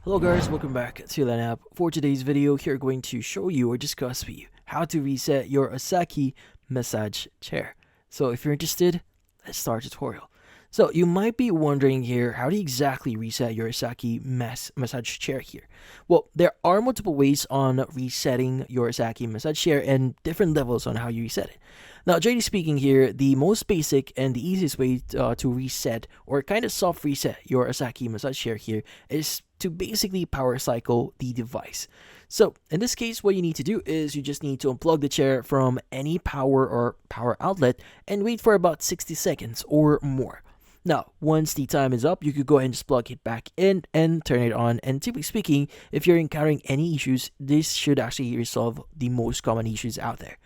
Hello guys, welcome back to the app. For today's video, here we're going to show you or discuss with you how to reset your Osaki massage chair. So if you're interested, let's start the tutorial. So you might be wondering here, how do you exactly reset your Osaki massage chair here? Well, there are multiple ways on resetting your Osaki massage chair and different levels on how you reset it. Now, generally speaking here, the most basic and the easiest way to reset or kind of soft reset your Osaki massage chair here is to basically power cycle the device. So in this case, what you need to do is you just need to unplug the chair from any power or power outlet and wait for about 60 seconds or more. Now, once the time is up, you could go ahead and just plug it back in and turn it on. And typically speaking, if you're encountering any issues, this should actually resolve the most common issues out there.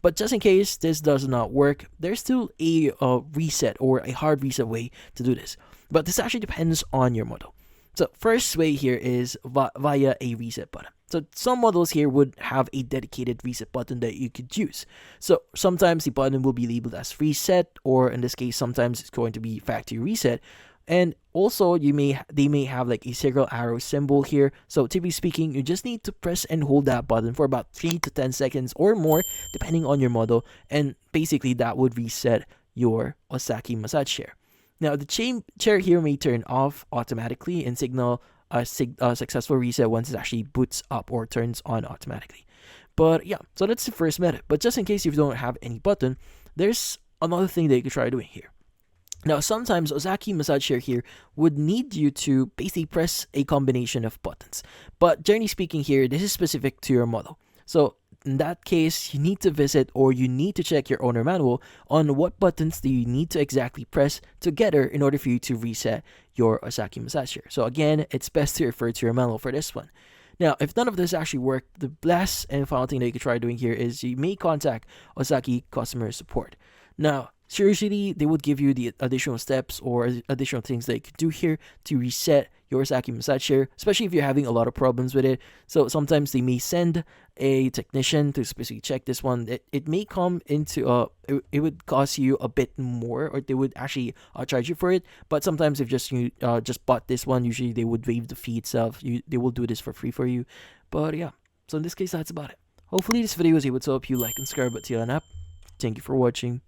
But just in case this does not work, there's still a reset or a hard reset way to do this. But this actually depends on your model. So first way here is via a reset button. So some models here would have a dedicated reset button that you could use. So sometimes the button will be labeled as reset, or in this case, sometimes it's going to be factory reset. And also they may have like a circle arrow symbol here. So typically speaking, you just need to press and hold that button for about 3 to 10 seconds or more, depending on your model. And basically that would reset your Osaki massage chair. Now, the chair here may turn off automatically and signal a successful reset once it actually boots up or turns on automatically. But yeah, so that's the first method. But just in case you don't have any button, there's another thing that you could try doing here. Now, sometimes Osaki massage chair here would need you to basically press a combination of buttons. But generally speaking here, this is specific to your model. So in that case, you need to visit or you need to check your owner manual on what buttons do you need to exactly press together in order for you to reset your Osaki massage chair. So again, it's best to refer to your manual for this one. Now, if none of this actually worked, the last and final thing that you could try doing here is you may contact Osaki customer support. Now, usually they would give you the additional steps or additional things that you could do here to reset your Osaki massage chair, especially if you're having a lot of problems with it. So sometimes they may send a technician to specifically check this one. It may come into it would cost you a bit more, or they would actually charge you for it. But sometimes if you just bought this one, usually they would waive the fee itself. They will do this for free for you. But yeah, so in this case, that's about it. Hopefully this video was able to help you. Like and subscribe to the app. Thank you for watching.